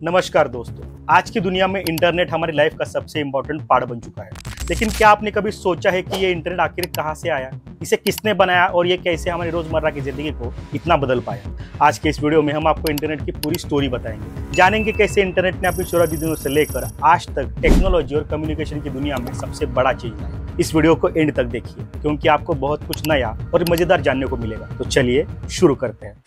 नमस्कार दोस्तों, आज की दुनिया में इंटरनेट हमारी लाइफ का सबसे इम्पोर्टेंट पार्ट बन चुका है। लेकिन क्या आपने कभी सोचा है कि ये इंटरनेट आखिर कहाँ से आया, इसे किसने बनाया और ये कैसे हमारी रोजमर्रा की जिंदगी को इतना बदल पाया। आज के इस वीडियो में हम आपको इंटरनेट की पूरी स्टोरी बताएंगे, जानेंगे कैसे इंटरनेट ने अपनी शुरुआती दिनों से लेकर आज तक टेक्नोलॉजी और कम्युनिकेशन की दुनिया में सबसे बड़ा चीज है। इस वीडियो को एंड तक देखिए क्योंकि आपको बहुत कुछ नया और मजेदार जानने को मिलेगा। तो चलिए शुरू करते हैं।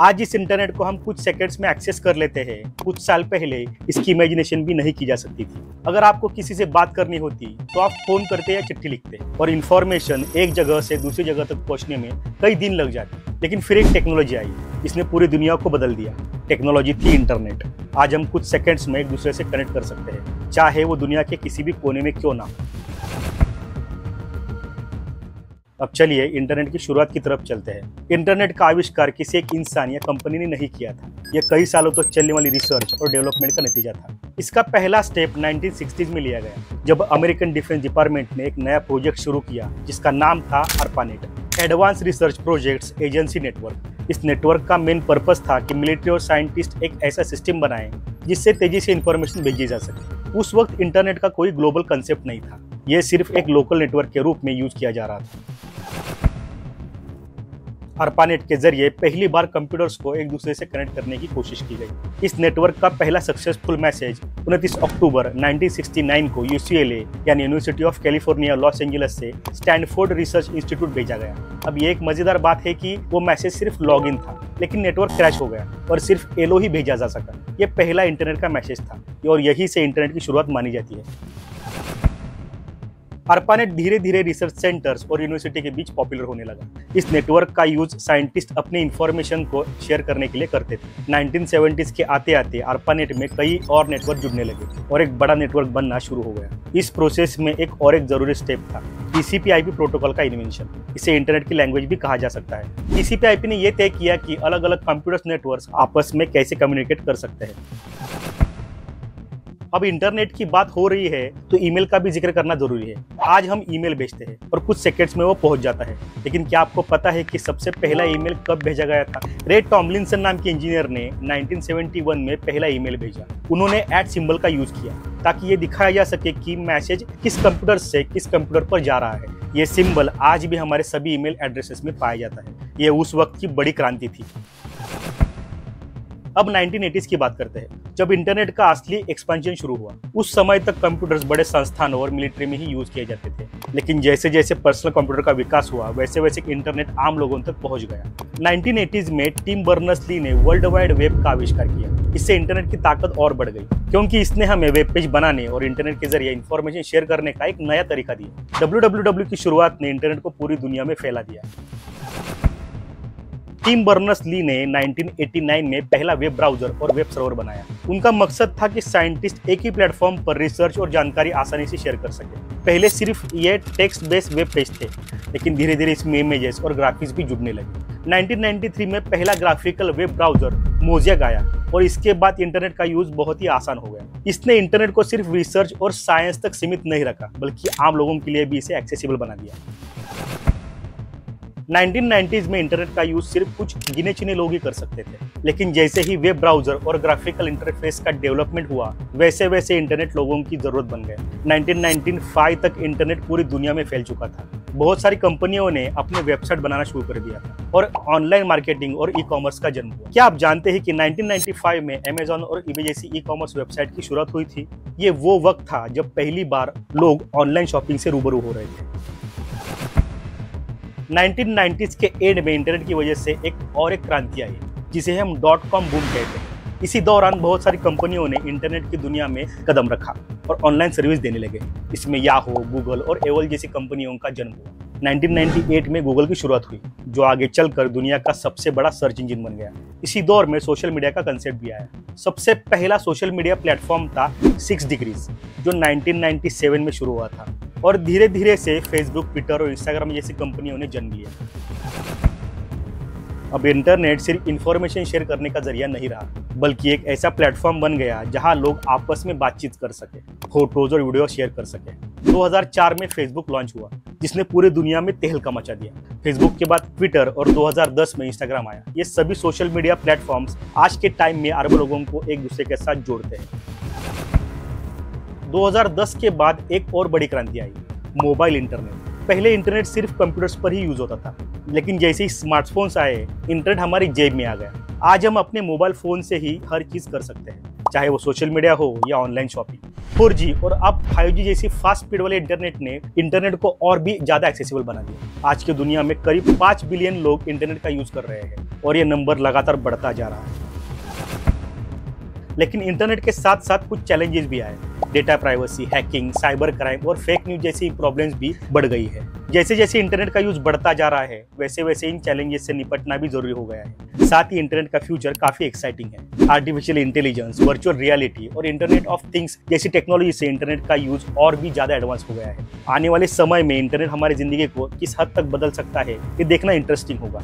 आज इस इंटरनेट को हम कुछ सेकंड्स में एक्सेस कर लेते हैं। कुछ साल पहले इसकी इमेजिनेशन भी नहीं की जा सकती थी। अगर आपको किसी से बात करनी होती तो आप फोन करते या चिट्ठी लिखते और इन्फॉर्मेशन एक जगह से दूसरी जगह तक पहुंचने में कई दिन लग जाते। लेकिन फिर एक टेक्नोलॉजी आई, इसने पूरी दुनिया को बदल दिया। टेक्नोलॉजी थी इंटरनेट। आज हम कुछ सेकंड्स में एक दूसरे से कनेक्ट कर सकते हैं, चाहे वो दुनिया के किसी भी कोने में क्यों ना हो। अब चलिए इंटरनेट की शुरुआत की तरफ चलते हैं। इंटरनेट का आविष्कार किसी एक इंसान या कंपनी ने नहीं किया था। यह कई सालों तक चलने वाली रिसर्च और डेवलपमेंट का नतीजा था। इसका पहला स्टेप 1960s में लिया गया, जब अमेरिकन डिफेंस डिपार्टमेंट ने एक नया प्रोजेक्ट शुरू किया जिसका नाम था ARPANET, advance research projects agency network. इस नेटवर्क का मेन पर्पस था कि मिलिट्री और साइंटिस्ट एक ऐसा सिस्टम बनाएं जिससे तेजी से इंफॉर्मेशन भेजी जा सके। उस वक्त इंटरनेट का कोई ग्लोबल कंसेप्ट नहीं था, यह सिर्फ एक लोकल नेटवर्क के रूप में यूज किया जा रहा था। ARPANET के जरिए पहली बार कंप्यूटर्स को एक दूसरे से कनेक्ट करने की कोशिश की गई। इस नेटवर्क का पहला सक्सेसफुल मैसेज 29 अक्टूबर 1969 को UCLA यानी university of California Los Angeles से स्टैनफोर्ड रिसर्च इंस्टीट्यूट भेजा गया। अब ये एक मजेदार बात है कि वो मैसेज सिर्फ लॉगिन था, लेकिन नेटवर्क क्रैश हो गया और सिर्फ एलो ही भेजा जा सका। ये पहला इंटरनेट का मैसेज था और यही से इंटरनेट की शुरुआत मानी जाती है। ARPANET धीरे धीरे रिसर्च सेंटर्स और यूनिवर्सिटी के बीच पॉपुलर होने लगा। इस नेटवर्क का यूज साइंटिस्ट अपने इंफॉर्मेशन को शेयर करने के लिए करते थे। 1970s के आते आते ARPANET में कई और नेटवर्क जुड़ने लगे और एक बड़ा नेटवर्क बनना शुरू हो गया। इस प्रोसेस में एक और एक जरूरी स्टेप था, TCP/IP प्रोटोकॉल का इन्वेंशन। इसे इंटरनेट की लैंग्वेज भी कहा जा सकता है। TCP/IP ने यह तय किया कि अलग अलग कंप्यूटर नेटवर्क आपस में कैसे कम्युनिकेट कर सकते हैं। अब इंटरनेट की बात हो रही है तो ईमेल का भी जिक्र करना जरूरी है। आज हम ईमेल भेजते हैं और कुछ सेकंड्स में वो पहुंच जाता है। लेकिन क्या आपको पता है कि सबसे पहला ईमेल कब भेजा गया था? रे टॉमलिंसन नाम के इंजीनियर ने 1971 में पहला ईमेल भेजा। उन्होंने @ सिंबल का यूज किया ताकि ये दिखाया जा सके कि मैसेज किस कंप्यूटर से किस कंप्यूटर पर जा रहा है। ये सिंबल आज भी हमारे सभी ईमेल एड्रेसेस में पाया जाता है। ये उस वक्त की बड़ी क्रांति थी। अब 1980s की बात करते हैं, जब इंटरनेट का असली एक्सपेंशन शुरू हुआ। उस समय तक कंप्यूटर्स बड़े संस्थानों और मिलिट्री में ही यूज किए जाते थे। लेकिन जैसे जैसे पर्सनल कंप्यूटर का विकास हुआ, वैसे वैसे इंटरनेट आम लोगों तक पहुंच गया। 1980s में टिम बर्नर्स-ली ने वर्ल्ड वाइड वेब का आविष्कार किया। इससे इंटरनेट की ताकत और बढ़ गई, क्योंकि इसने हमें वेब पेज बनाने और इंटरनेट के जरिए इंफॉर्मेशन शेयर करने का एक नया तरीका दिया। www की शुरुआत ने इंटरनेट को पूरी दुनिया में फैला दिया। टिम बर्नर्स-ली ने 1989 में पहला वेब ब्राउजर और वेब सर्वर बनाया। उनका मकसद था कि साइंटिस्ट एक ही प्लेटफॉर्म पर रिसर्च और जानकारी आसानी से शेयर कर सके। पहले सिर्फ ये टेक्स्ट बेस्ड वेब पेज थे, लेकिन धीरे धीरे इसमें इमेजेस और ग्राफिक्स भी जुड़ने लगे। 1993 में पहला ग्राफिकल वेब ब्राउजर मोज़ेक आया और इसके बाद इंटरनेट का यूज बहुत ही आसान हो गया। इसने इंटरनेट को सिर्फ रिसर्च और साइंस तक सीमित नहीं रखा, बल्कि आम लोगों के लिए भी इसे एक्सेसिबल बना दिया। 1990s में इंटरनेट का यूज सिर्फ कुछ गिने चुने लोग ही कर सकते थे, लेकिन जैसे ही वेब ब्राउजर और ग्राफिकल इंटरफेस का डेवलपमेंट हुआ, वैसे वैसे इंटरनेट लोगों की जरूरत बन गया। 1995 तक इंटरनेट पूरी दुनिया में फैल चुका था। बहुत सारी कंपनियों ने अपने वेबसाइट बनाना शुरू कर दिया था और ऑनलाइन मार्केटिंग और ई कॉमर्स का जन्म हुआ। क्या आप जानते हैं कि 1995 में अमेजॉन और eBay जैसी ई कॉमर्स वेबसाइट की शुरुआत हुई थी? ये वो वक्त था जब पहली बार लोग ऑनलाइन शॉपिंग से रूबरू हो रहे थे। 1990s के एंड में इंटरनेट की वजह से एक क्रांति आई, जिसे हम .com बूम कहते हैं। इसी दौरान बहुत सारी कंपनियों ने इंटरनेट की दुनिया में कदम रखा और ऑनलाइन सर्विस देने लगे। इसमें याहू, गूगल और एओल जैसी कंपनियों का जन्म हुआ। 1998 में गूगल की शुरुआत हुई, जो आगे चलकर दुनिया का सबसे बड़ा सर्च इंजन बन गया। इसी दौर में सोशल मीडिया का कंसेप्ट भी आया। सबसे पहला सोशल मीडिया प्लेटफॉर्म था 6 डिग्रीज, जो 1997 में शुरू हुआ था और धीरे धीरे से फेसबुक, ट्विटर और इंस्टाग्राम जैसी कंपनियों ने जन्म लिया। अब इंटरनेट सिर्फ इंफॉर्मेशन शेयर करने का जरिया नहीं रहा, बल्कि एक ऐसा प्लेटफॉर्म बन गया जहां लोग आपस में बातचीत कर सके, फोटोज और वीडियो शेयर कर सके 2004 में फेसबुक लॉन्च हुआ, जिसने पूरे दुनिया में तहलका मचा दिया। फेसबुक के बाद ट्विटर और 2010 में इंस्टाग्राम आया। ये सभी सोशल मीडिया प्लेटफॉर्म्स आज के टाइम में अरबों लोगों को एक दूसरे के साथ जोड़ते हैं। 2010 के बाद एक और बड़ी क्रांति आई, मोबाइल इंटरनेट। पहले इंटरनेट सिर्फ कंप्यूटर्स पर ही यूज होता था, लेकिन जैसे ही स्मार्टफोन्स आए, इंटरनेट हमारी जेब में आ गया। आज हम अपने मोबाइल फोन से ही हर चीज कर सकते हैं, चाहे वो सोशल मीडिया हो या ऑनलाइन शॉपिंग। 4G और अब 5G जैसी फास्ट स्पीड वाले इंटरनेट ने इंटरनेट को और भी ज्यादा एक्सेसिबल बना दिया। आज की दुनिया में करीब 5 बिलियन लोग इंटरनेट का यूज कर रहे हैं और ये नंबर लगातार बढ़ता जा रहा है। लेकिन इंटरनेट के साथ साथ कुछ चैलेंजेस भी आए। Data privacy, hacking, cyber crime और फेक न्यूज जैसी प्रॉब्लम्स भी बढ़ गई है। जैसे जैसे इंटरनेट का यूज बढ़ता जा रहा है, वैसे वैसे इन चैलेंजेस से निपटना भी जरूरी हो गया है। साथ ही इंटरनेट का फ्यूचर काफी एक्साइटिंग है। आर्टिफिशियल इंटेलिजेंस, वर्चुअल रियलिटी और इंटरनेट ऑफ थिंग्स जैसी टेक्नोलॉजी से इंटरनेट का यूज और भी ज्यादा एडवांस हो गया है। आने वाले समय में इंटरनेट हमारी जिंदगी को किस हद तक बदल सकता है, ये देखना इंटरेस्टिंग होगा।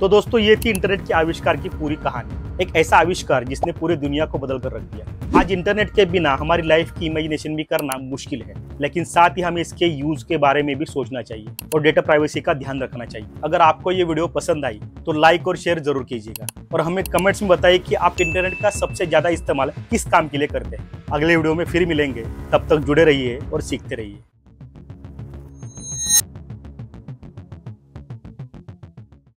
तो दोस्तों, ये थी इंटरनेट के आविष्कार की पूरी कहानी। एक ऐसा आविष्कार जिसने पूरी दुनिया को बदल कर रख दिया। आज इंटरनेट के बिना हमारी लाइफ की इमेजिनेशन भी करना मुश्किल है, लेकिन साथ ही हमें इसके यूज के बारे में भी सोचना चाहिए और डेटा प्राइवेसी का ध्यान रखना चाहिए। अगर आपको ये वीडियो पसंद आई तो लाइक और शेयर जरूर कीजिएगा और हमें कमेंट्स में बताइए कि आप इंटरनेट का सबसे ज्यादा इस्तेमाल किस काम के लिए करते हैं। अगले वीडियो में फिर मिलेंगे, तब तक जुड़े रहिए और सीखते रहिए।